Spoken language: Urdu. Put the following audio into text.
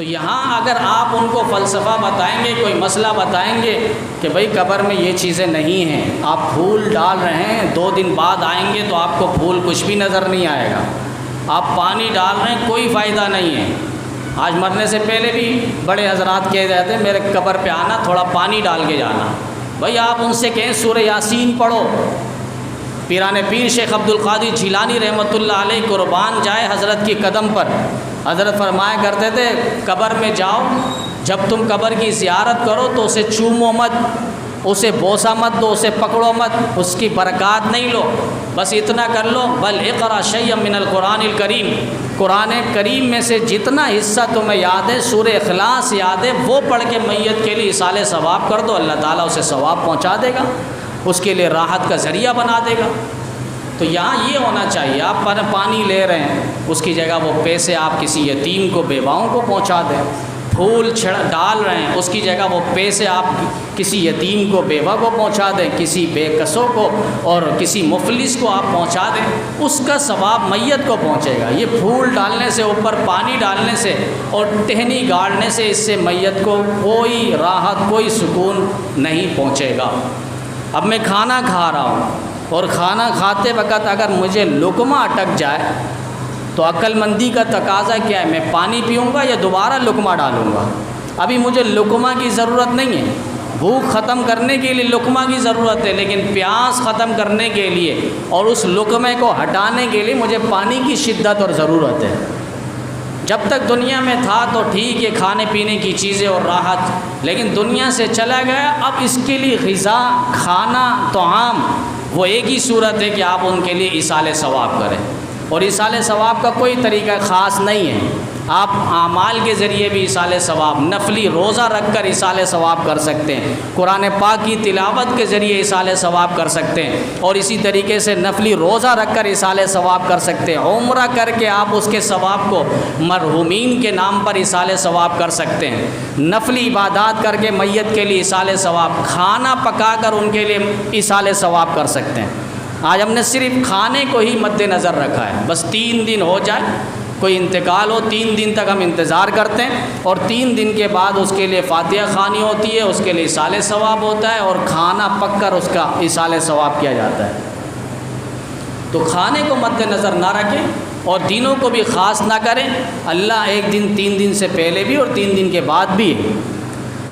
تو یہاں اگر آپ ان کو فلسفہ بتائیں گے، کوئی مسئلہ بتائیں گے کہ بھئی قبر میں یہ چیزیں نہیں ہیں، آپ پھول ڈال رہے ہیں، 2 دن بعد آئیں گے تو آپ کو پھول کچھ بھی نظر نہیں آئے گا، آپ پانی ڈال رہے ہیں کوئی فائدہ نہیں ہے۔ آج مرنے سے پہلے بھی بڑے حضرات کہہ جاتے ہیں میرے قبر پہ آنا، تھوڑا پانی ڈال کے جانا۔ بھئی آپ ان سے کہیں سورہ یاسین پڑھو۔ پیران پیر شیخ عبد القادر جیلانی رحمۃ اللہ علیہ قربان جائے حضرت کی قدم پر، حضرت فرمایا کرتے تھے قبر میں جاؤ، جب تم قبر کی زیارت کرو تو اسے چومو مت، اسے بوسہ مت دو، اسے پکڑو مت، اس کی برکات نہیں لو، بس اتنا کر لو بل اقرا شیئا من القرآن الکریم، قرآن کریم میں سے جتنا حصہ تمہیں یاد ہے، سورہ اخلاص یاد ہے، وہ پڑھ کے میت کے لیے ایصال ثواب کر دو، اللہ تعالیٰ اسے ثواب پہنچا دے گا، اس کے لیے راحت کا ذریعہ بنا دے گا۔ تو یہاں یہ ہونا چاہیے، آپ پانی لے رہے ہیں، اس کی جگہ وہ پیسے آپ کسی یتیم کو، بیواؤں کو پہنچا دیں۔ پھول ڈال رہے ہیں، اس کی جگہ وہ پیسے آپ کسی یتیم کو، بیوہ کو پہنچا دیں، کسی بے کسوں کو اور کسی مفلس کو آپ پہنچا دیں، اس کا ثواب میت کو پہنچے گا۔ یہ پھول ڈالنے سے، اوپر پانی ڈالنے سے اور ٹہنی گاڑنے سے اس سے میت کو کوئی راحت، کوئی سکون نہیں پہنچے گا۔ اب میں کھانا کھا رہا ہوں اور کھانا کھاتے وقت اگر مجھے لقمہ اٹک جائے تو عقل مندی کا تقاضا کیا ہے، میں پانی پیوں گا یا دوبارہ لقمہ ڈالوں گا؟ ابھی مجھے لقمہ کی ضرورت نہیں ہے، بھوک ختم کرنے کے لیے لقمہ کی ضرورت ہے، لیکن پیاس ختم کرنے کے لیے اور اس لقمے کو ہٹانے کے لیے مجھے پانی کی شدت اور ضرورت ہے۔ جب تک دنیا میں تھا تو ٹھیک ہے، کھانے پینے کی چیزیں اور راحت، لیکن دنیا سے چلا گیا، اب اس کے لیے غذا، کھانا، طعام، وہ ایک ہی صورت ہے کہ آپ ان کے لیے ایصال ثواب کریں، اور ایصال ثواب کا کوئی طریقہ خاص نہیں ہے۔ آپ اعمال کے ذریعے بھی ایصال ثواب، نفلی روزہ رکھ کر ایصال ثواب کر سکتے ہیں، قرآن پاک کی تلاوت کے ذریعے ایصال ثواب کر سکتے ہیں، اور اسی طریقے سے نفلی روزہ رکھ کر ایصال ثواب کر سکتے ہیں، عمرہ کر کے آپ اس کے ثواب کو مرحومین کے نام پر ایصال ثواب کر سکتے ہیں، نفلی عبادات کر کے میت کے لیے ایصال ثواب، کھانا پکا کر ان کے لیے ایصال ثواب کر سکتے ہیں۔ آج ہم نے صرف کھانے کو ہی مد نظر رکھا ہے، بس 3 دن ہو جائے، کوئی انتقال ہو، 3 دن تک ہم انتظار کرتے ہیں، اور 3 دن کے بعد اس کے لیے فاتحہ خوانی ہوتی ہے، اس کے لیے ایصال ثواب ہوتا ہے، اور کھانا پک کر اس کا ایصال ثواب کیا جاتا ہے۔ تو کھانے کو مد نظر نہ رکھیں اور دنوں کو بھی خاص نہ کریں، اللہ ایک دن 3 دن سے پہلے بھی اور 3 دن کے بعد بھی ہے۔